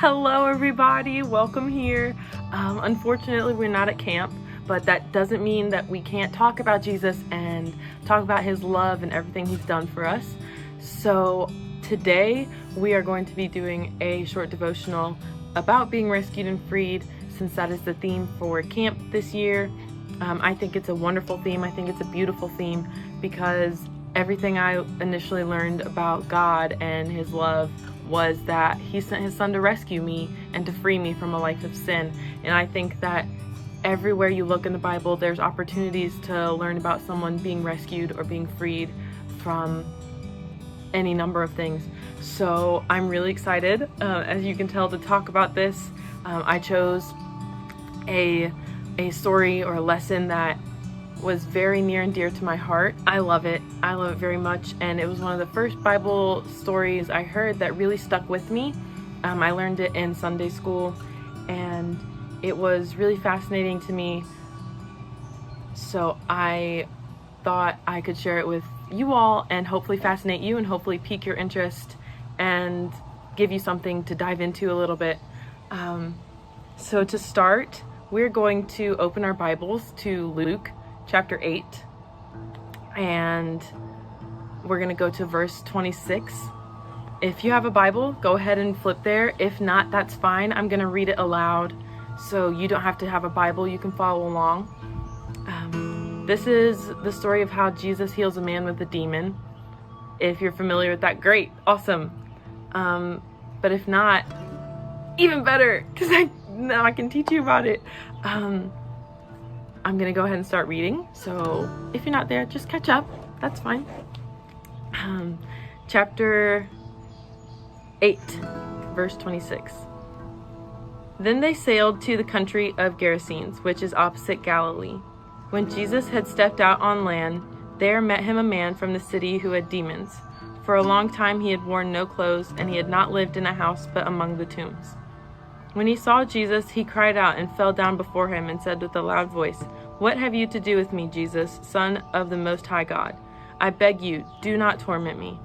Hello everybody, welcome here. Unfortunately we're not at camp, but that doesn't mean that we can't talk about Jesus and talk about his love and everything he's done for us. So today we are going to be doing a short devotional about being rescued and freed, since that is the theme for camp this year. I think it's a wonderful theme. I think it's a beautiful theme because everything I initially learned about God and his love was that he sent his son to rescue me and to free me from a life of sin. And I think that everywhere you look in the Bible, there's opportunities to learn about someone being rescued or being freed from any number of things. So I'm really excited, as you can tell, to talk about this. I chose a story or a lesson that was very near and dear to my heart. I love it very much, and it was one of the first Bible stories I heard that really stuck with me. I learned it in Sunday school, and it was really fascinating to me, so I thought I could share it with you all and hopefully fascinate you and hopefully pique your interest and give you something to dive into a little bit. So to start, we're going to open our Bibles to Luke chapter 8, and we're going to go to verse 26. If you have a Bible, go ahead and flip there. If not, that's fine. I'm going to read it aloud, so you don't have to have a Bible. You can follow along. This is the story of how Jesus heals a man with a demon. If you're familiar with that, great, awesome. But if not, even better, because now I can teach you about it. I'm gonna go ahead and start reading, so if you're not there, just catch up, that's fine. Chapter 8, verse 26. Then they sailed to the country of Gerasenes, which is opposite Galilee. When Jesus had stepped out on land, there met him a man from the city who had demons. For a long time he had worn no clothes, and he had not lived in a house but among the tombs. When he saw Jesus, he cried out and fell down before him and said with a loud voice, "What have you to do with me, Jesus, Son of the Most High God? I beg you, do not torment me."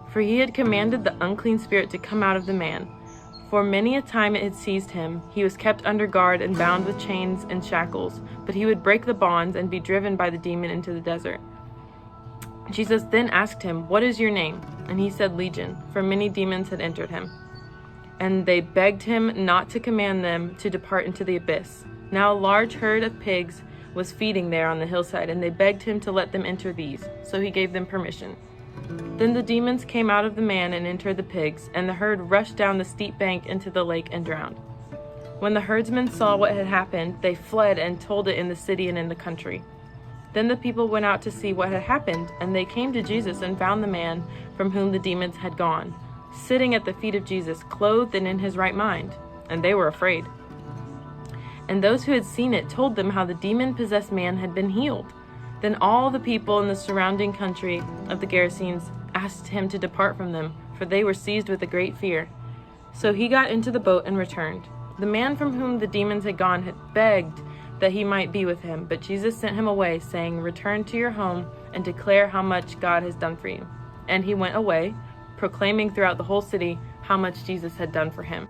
For he had commanded the unclean spirit to come out of the man. For many a time it had seized him. He was kept under guard and bound with chains and shackles, but he would break the bonds and be driven by the demon into the desert. Jesus then asked him, "What is your name?" And he said, "Legion," for many demons had entered him. And they begged him not to command them to depart into the abyss. Now a large herd of pigs was feeding there on the hillside, and they begged him to let them enter these, so he gave them permission. Then the demons came out of the man and entered the pigs, and the herd rushed down the steep bank into the lake and drowned. When the herdsmen saw what had happened, they fled and told it in the city and in the country. Then the people went out to see what had happened, and they came to Jesus and found the man from whom the demons had gone, sitting at the feet of Jesus, clothed and in his right mind, and they were afraid. And those who had seen it told them how the demon-possessed man had been healed. Then all the people in the surrounding country of the Gerasenes asked him to depart from them, for they were seized with a great fear. So he got into the boat and returned. The man from whom the demons had gone had begged that he might be with him, but Jesus sent him away, saying, "Return to your home and declare how much God has done for you." And he went away, proclaiming throughout the whole city how much Jesus had done for him.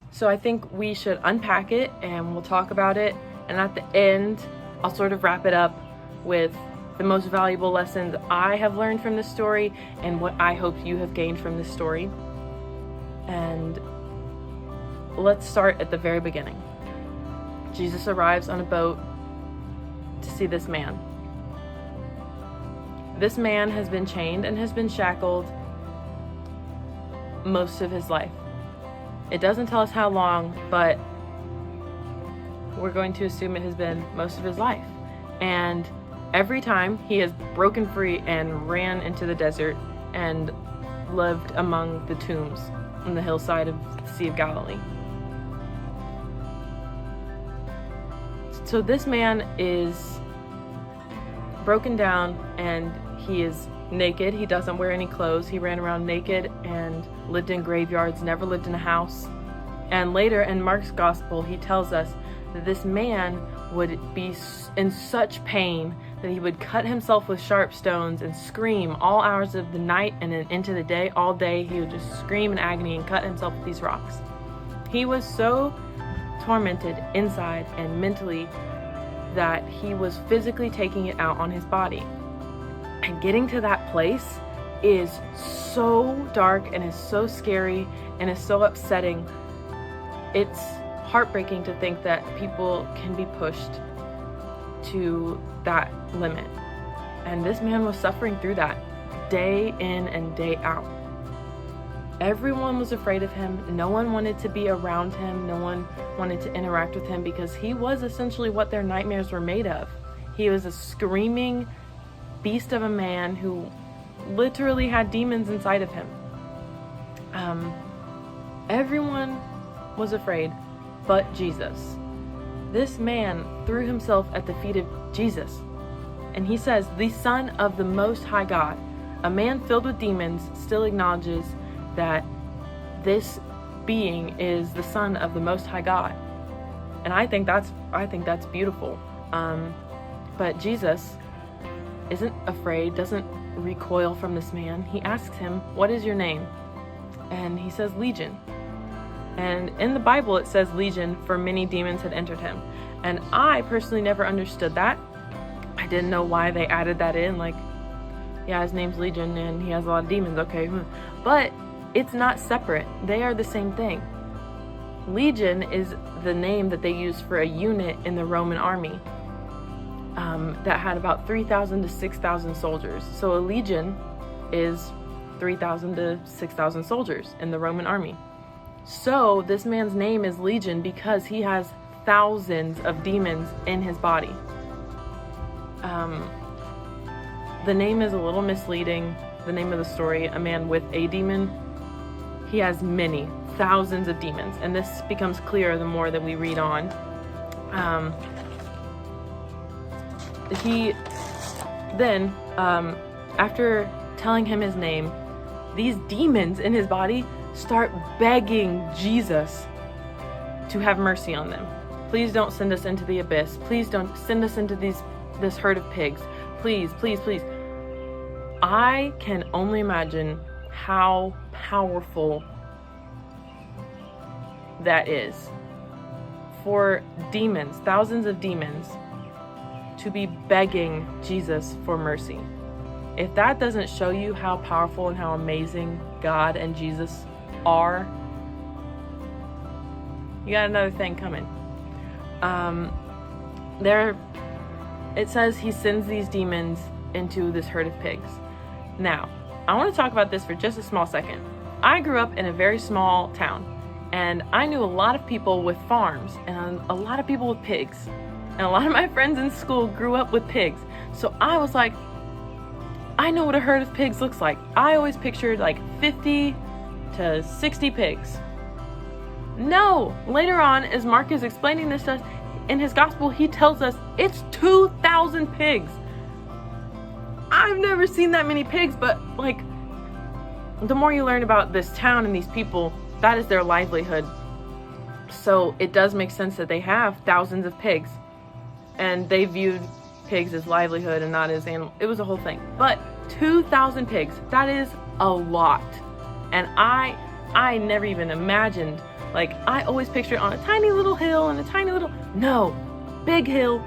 So I think we should unpack it and we'll talk about it, and at the end I'll sort of wrap it up with the most valuable lessons I have learned from this story and what I hope you have gained from this story. And let's start at the very beginning. Jesus arrives on a boat to see this man. This man has been chained and has been shackled most of his life. It doesn't tell us how long, but we're going to assume it has been most of his life. And every time he has broken free and ran into the desert and lived among the tombs on the hillside of the Sea of Galilee. So this man is broken down and he is naked. He doesn't wear any clothes. He ran around naked and lived in graveyards, never lived in a house. And later in Mark's gospel, he tells us that this man would be in such pain that he would cut himself with sharp stones and scream all hours of the night and then into the day. All day he would just scream in agony and cut himself with these rocks. He was so tormented inside and mentally that he was physically taking it out on his body. And getting to that place is so dark and is so scary and is so upsetting. It's heartbreaking to think that people can be pushed to that limit. And this man was suffering through that day in and day out. Everyone was afraid of him. No one wanted to be around him. No one wanted to interact with him because he was essentially what their nightmares were made of. He was a screaming beast of a man who literally had demons inside of him. Everyone was afraid but Jesus. This man threw himself at the feet of Jesus. And he says, the Son of the Most High God, a man filled with demons, still acknowledges that this being is the Son of the Most High God. And I think that's beautiful. But Jesus isn't afraid, doesn't recoil from this man. He asks him, what is your name? And he says, Legion. And in the Bible it says Legion, for many demons had entered him. And I personally never understood that. I didn't know why they added that in, like, yeah, his name's Legion and he has a lot of demons, okay. But it's not separate. They are the same thing. Legion is the name that they used for a unit in the Roman army that had about 3,000 to 6,000 soldiers. So a legion is 3,000 to 6,000 soldiers in the Roman army. So this man's name is Legion because he has thousands of demons in his body. The name is a little misleading. The name of the story, a man with a demon, he has many, thousands of demons. And this becomes clearer the more that we read on. He then, after telling him his name, these demons in his body start begging Jesus to have mercy on them. Please don't send us into the abyss. Please don't send us into this herd of pigs. Please, please, please. I can only imagine how powerful that is for demons, thousands of demons, to be begging Jesus for mercy. If that doesn't show you how powerful and how amazing God and Jesus are, you got another thing coming. It says he sends these demons into this herd of pigs. Now, I want to talk about this for just a small second. I grew up in a very small town, and I knew a lot of people with farms and a lot of people with pigs. And a lot of my friends in school grew up with pigs. So I was like, I know what a herd of pigs looks like. I always pictured like 50 to 60 pigs. No, later on, as Mark is explaining this to us, in his gospel, he tells us it's 2,000 pigs. I've never seen that many pigs, but like, the more you learn about this town and these people, that is their livelihood. So it does make sense that they have thousands of pigs, and they viewed pigs as livelihood and not as animal. It was a whole thing. But 2,000 pigs, that is a lot. And I never even imagined, like, I always pictured it on a tiny little hill and a tiny little, no, big hill,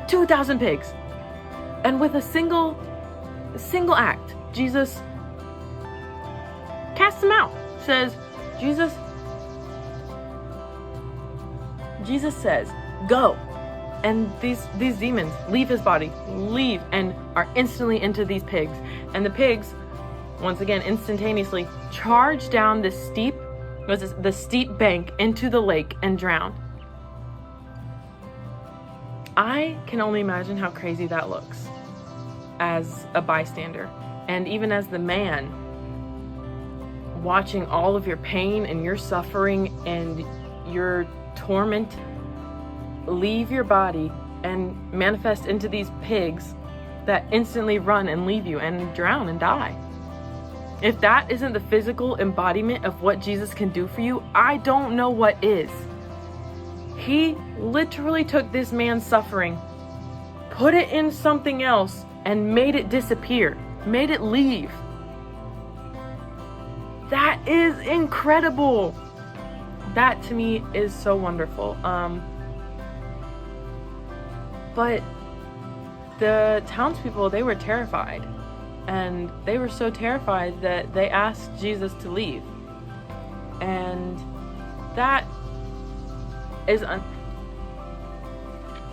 2,000 pigs. And with a single act, Jesus casts them out. Jesus says, go. And these demons leave his body, leave, and are instantly into these pigs. And the pigs, once again, instantaneously charge down the steep bank into the lake and drown. I can only imagine how crazy that looks as a bystander. And even as the man, watching all of your pain and your suffering and your torment leave your body and manifest into these pigs that instantly run and leave you and drown and die. If that isn't the physical embodiment of what Jesus can do for you, I don't know what is. He literally took this man's suffering, put it in something else and made it disappear, made it leave. That is incredible. That to me is so wonderful. But the townspeople, they were terrified. And they were so terrified that they asked Jesus to leave. And that is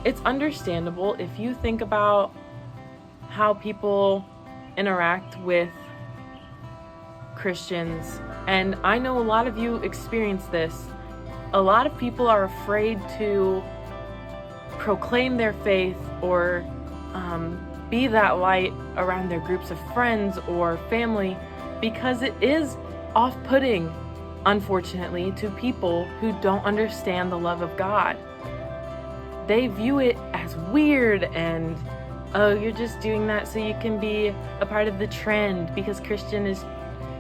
it's understandable if you think about how people interact with Christians. And I know a lot of you experience this. A lot of people are afraid to proclaim their faith or be that light around their groups of friends or family, because it is off-putting, unfortunately, to people who don't understand the love of God. They view it as weird and, oh, you're just doing that so you can be a part of the trend because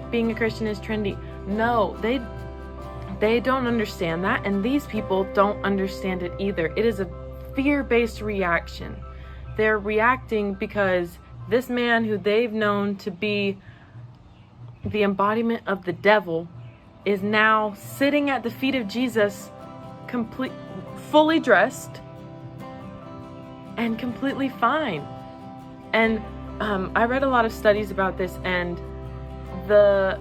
being a Christian is trendy. No, they don't understand that, and these people don't understand it either. It is a fear-based reaction. They're reacting because this man who they've known to be the embodiment of the devil is now sitting at the feet of Jesus, fully dressed and completely fine. And I read a lot of studies about this, and the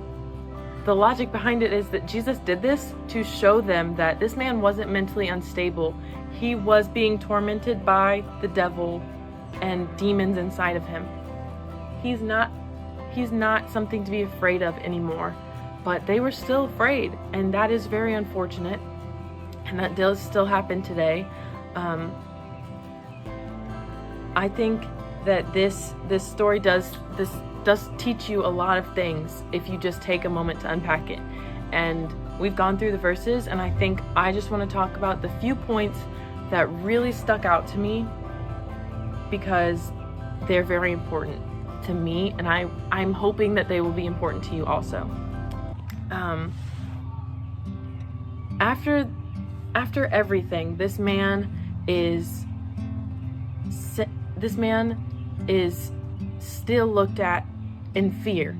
logic behind it is that Jesus did this to show them that this man wasn't mentally unstable. He was being tormented by the devil and demons inside of him. He's not something to be afraid of anymore. But they were still afraid, and that is very unfortunate, and that does still happen today. I think that this story does teach you a lot of things if you just take a moment to unpack it. And we've gone through the verses, and I think I just want to talk about the few points that really stuck out to me because they're very important to me, and I'm hoping that they will be important to you also. After everything, this man is still looked at in fear,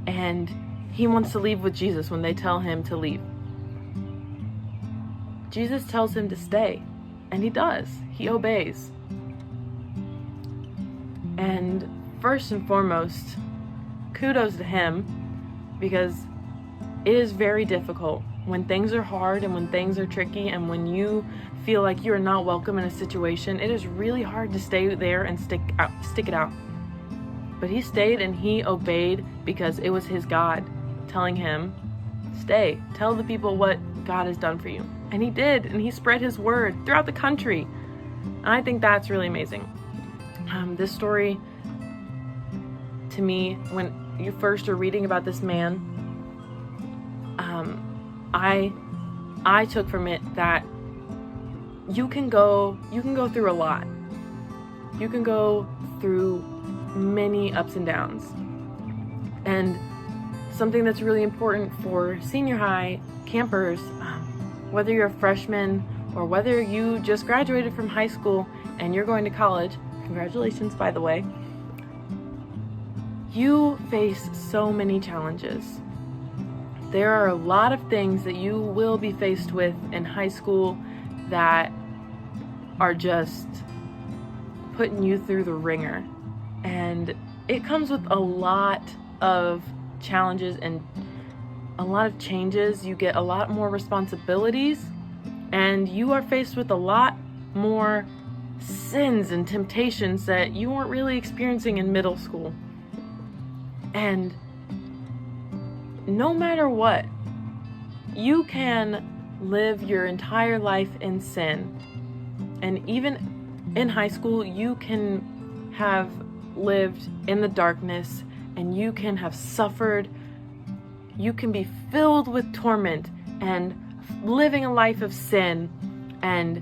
and he wants to leave with Jesus when they tell him to leave. Jesus tells him to stay, and he does. He obeys. And first and foremost, kudos to him, because it is very difficult when things are hard and when things are tricky and when you feel like you are not welcome in a situation. It is really hard to stay there and stick it out. But he stayed and he obeyed because it was his God telling him, stay, tell the people what God has done for you. And he did, and he spread his word throughout the country. And I think that's really amazing. This story, to me, when you first are reading about this man, I took from it that you can go through a lot. You can go through many ups and downs. And something that's really important for senior high campers, whether you're a freshman or whether you just graduated from high school and you're going to college, congratulations, by the way, you face so many challenges. There are a lot of things that you will be faced with in high school that are just putting you through the ringer. And it comes with a lot of challenges and a lot of changes. You get a lot more responsibilities, and you are faced with a lot more sins and temptations that you weren't really experiencing in middle school. And no matter what, you can live your entire life in sin. And even in high school, you can have lived in the darkness, and you can have suffered. You can be filled with torment and living a life of sin and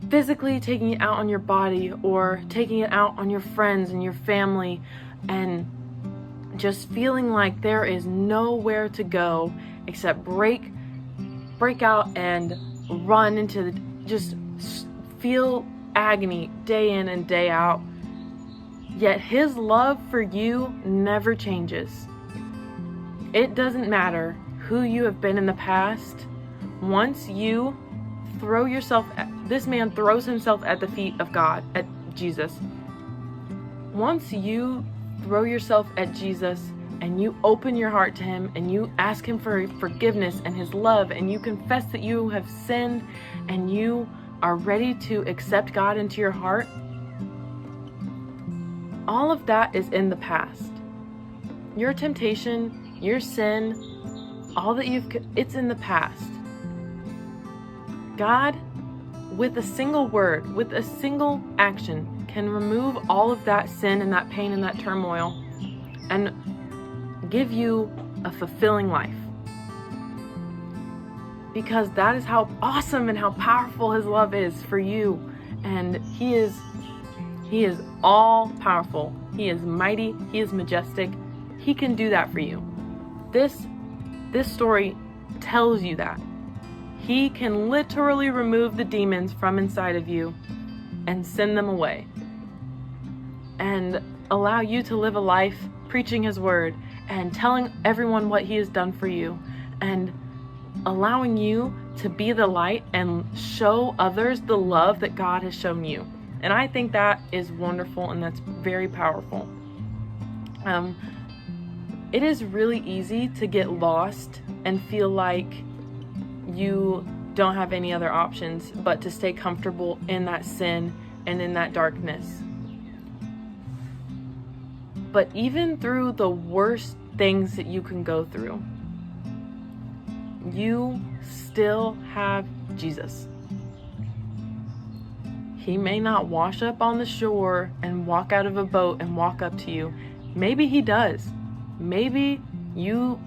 physically taking it out on your body or taking it out on your friends and your family, and just feeling like there is nowhere to go except break out and run into just feel agony day in and day out. Yet his love for you never changes. It doesn't matter who you have been in the past. Once you throw yourself, this man throws himself at the feet of God, at Jesus. Once you throw yourself at Jesus and you open your heart to him and you ask him for forgiveness and his love, and you confess that you have sinned and you are ready to accept God into your heart, all of that is in the past. Your temptation, your sin, all that it's in the past. God, with a single word, with a single action, can remove all of that sin and that pain and that turmoil and give you a fulfilling life. Because that is how awesome and how powerful his love is for you. And he is all powerful. He is mighty. He is majestic. He can do that for you. This story tells you that. He can literally remove the demons from inside of you and send them away and allow you to live a life preaching his word and telling everyone what he has done for you and allowing you to be the light and show others the love that God has shown you. And I think that is wonderful and that's very powerful. It is really easy to get lost and feel like you don't have any other options but to stay comfortable in that sin and in that darkness. But even through the worst things that you can go through, you still have Jesus. He may not wash up on the shore and walk out of a boat and walk up to you. Maybe he does. Maybe you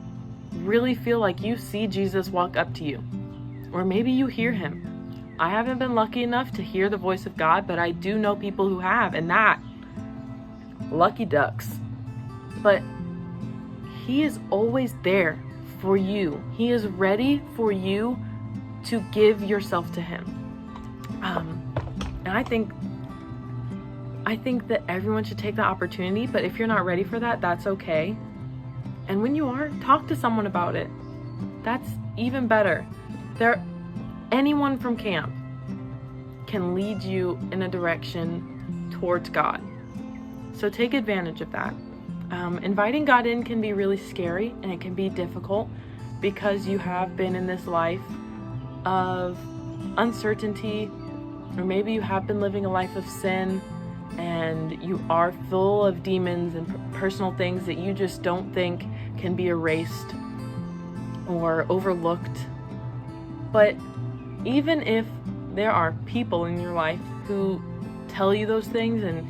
really feel like you see Jesus walk up to you. Or maybe you hear him. I haven't been lucky enough to hear the voice of God, but I do know people who have, and that, lucky ducks. But he is always there for you. He is ready for you to give yourself to him. And I think that everyone should take that opportunity, but if you're not ready for that, that's okay. And when you are, talk to someone about it. That's even better. Anyone from camp can lead you in a direction towards God. So take advantage of that. Inviting God in can be really scary and it can be difficult because you have been in this life of uncertainty, or maybe you have been living a life of sin and you are full of demons and personal things that you just don't think can be erased or overlooked. But even if there are people in your life who tell you those things and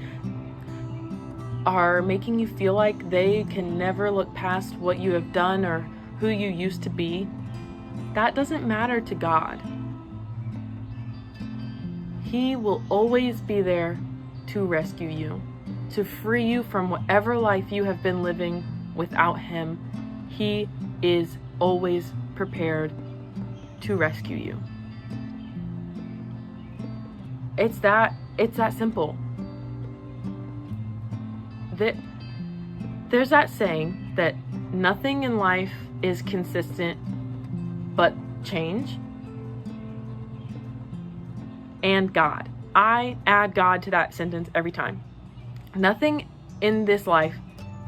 are making you feel like they can never look past what you have done or who you used to be, that doesn't matter to God. He will always be there to rescue you, to free you from whatever life you have been living without him. He is always prepared to rescue you. It's that simple. There's that saying that nothing in life is consistent but change and God. I add God to that sentence every time. Nothing in this life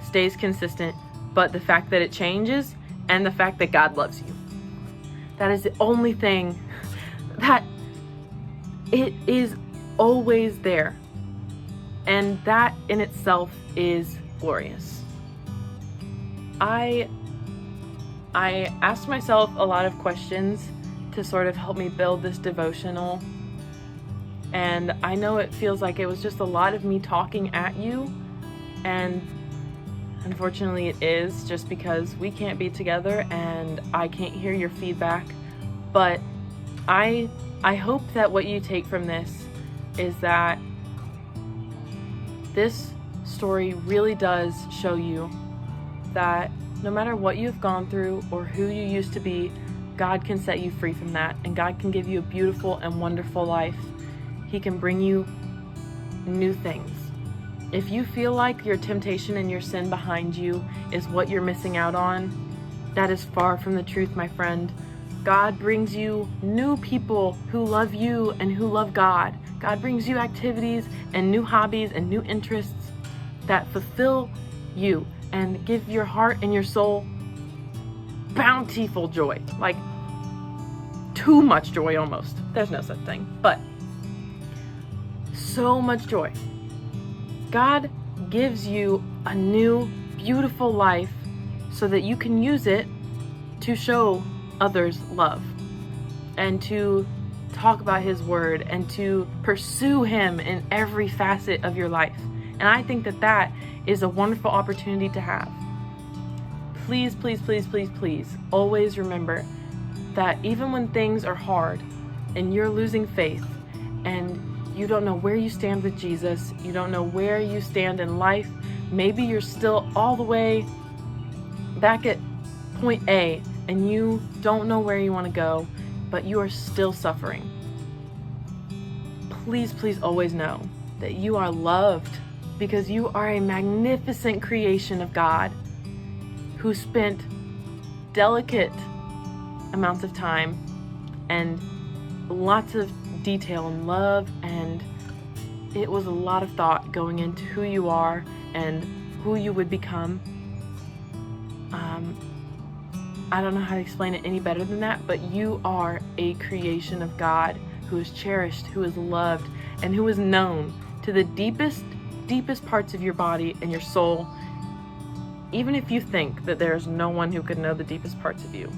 stays consistent but the fact that it changes and the fact that God loves you. That is the only thing that it is always there. And that in itself is glorious. I asked myself a lot of questions to sort of help me build this devotional. And I know it feels like it was just a lot of me talking at you. And unfortunately it is, just because we can't be together and I can't hear your feedback. But I hope that what you take from this is that this story really does show you that no matter what you've gone through or who you used to be, God can set you free from that, and God can give you a beautiful and wonderful life. He can bring you new things. If you feel like your temptation and your sin behind you is what you're missing out on, that is far from the truth, my friend. God brings you new people who love you and who love God. God brings you activities and new hobbies and new interests that fulfill you and give your heart and your soul bountiful joy. Like too much joy almost. There's no such thing, but so much joy. God gives you a new, beautiful life so that you can use it to show others love and to talk about His word and to pursue Him in every facet of your life. And I think that that is a wonderful opportunity to have. Please, please, please, please, please, always remember that even when things are hard and you're losing faith and you don't know where you stand with Jesus, you don't know where you stand in life, maybe you're still all the way back at point A and you don't know where you want to go, but you are still suffering. Please, please always know that you are loved because you are a magnificent creation of God who spent delicate amounts of time and lots of detail and love, and it was a lot of thought going into who you are and who you would become. I don't know how to explain it any better than that, but you are a creation of God who is cherished, who is loved, and who is known to the deepest parts of your body and your soul. Even if you think that there's no one who could know the deepest parts of you,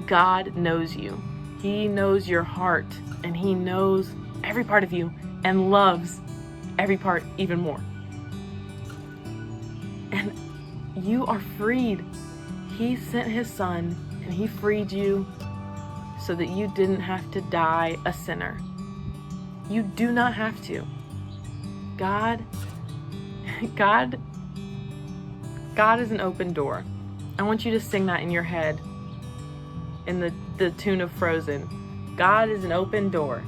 God knows you. He knows your heart, and He knows every part of you and loves every part even more. And you are freed. He sent His Son, and He freed you so that you didn't have to die a sinner. You do not have to. God is an open door. I want you to sing that in your head in the tune of Frozen. God is an open door.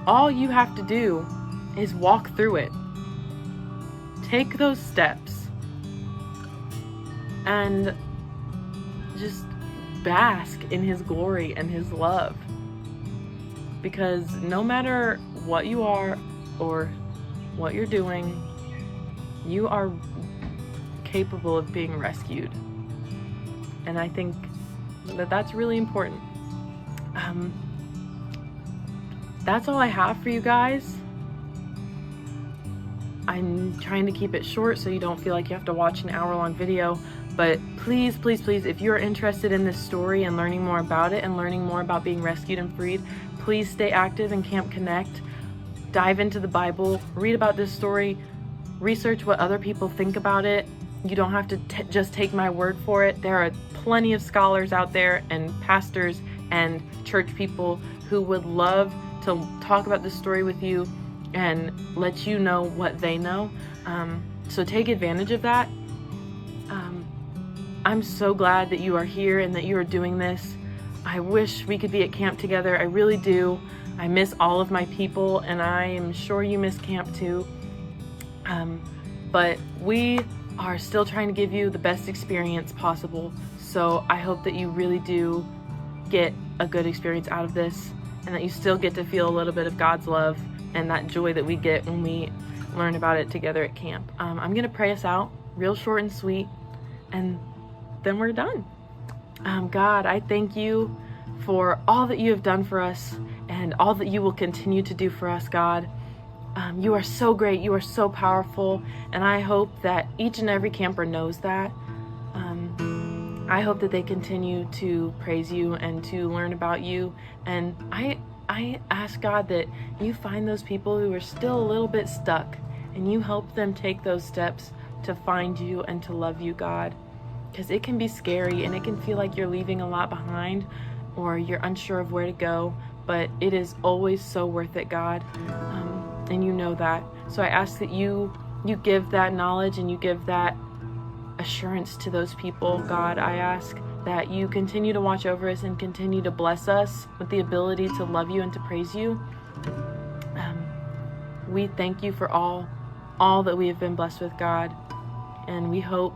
All you have to do is walk through it. Take those steps and just bask in His glory and His love. Because no matter what you are or what you're doing, you are capable of being rescued. And I think that that's really important. That's all I have for you guys. I'm trying to keep it short so you don't feel like you have to watch an hour-long video. But please, please, please, if you're interested in this story and learning more about it and learning more about being rescued and freed, please stay active in Camp Connect. Dive into the Bible, read about this story, research what other people think about it. You don't have to just take my word for it. There are plenty of scholars out there and pastors and church people who would love to talk about this story with you and let you know what they know. So take advantage of that. I'm so glad that you are here and that you are doing this. I wish we could be at camp together. I really do. I miss all of my people, and I am sure you miss camp too. But we are still trying to give you the best experience possible. So I hope that you really do get a good experience out of this, and that you still get to feel a little bit of God's love and that joy that we get when we learn about it together at camp. I'm going to pray us out real short and sweet, and then we're done. God, I thank you for all that you have done for us and all that you will continue to do for us, God. You are so great. You are so powerful. And I hope that each and every camper knows that. I hope that they continue to praise you and to learn about you. And I ask, God, that you find those people who are still a little bit stuck and you help them take those steps to find you and to love you, God. Because it can be scary and it can feel like you're leaving a lot behind or you're unsure of where to go. But it is always so worth it, God. And you know that. So I ask that you give that knowledge and you give that assurance to those people, God. I ask that you continue to watch over us and continue to bless us with the ability to love you and to praise you. we thank you for all that we have been blessed with, God, and we hope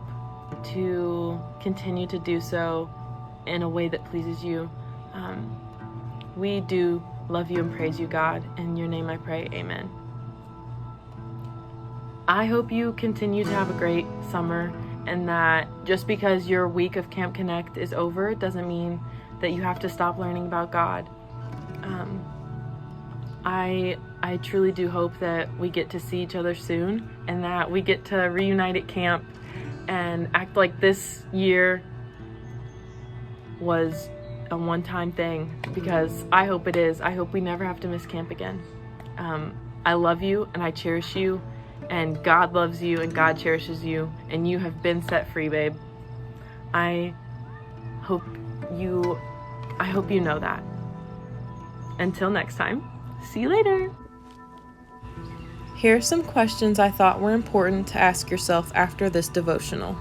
to continue to do so in a way that pleases you. We do love you and praise you, God. In your name I pray, amen. I hope you continue to have a great summer, and that just because your week of Camp Connect is over doesn't mean that you have to stop learning about God. I truly do hope that we get to see each other soon, and that we get to reunite at camp and act like this year was a one-time thing, because I hope it is. I hope we never have to miss camp again. I love you and I cherish you, and God loves you and God cherishes you, and you have been set free, babe. I hope you know that. Until next time, see you later. Here are some questions I thought were important to ask yourself after this devotional.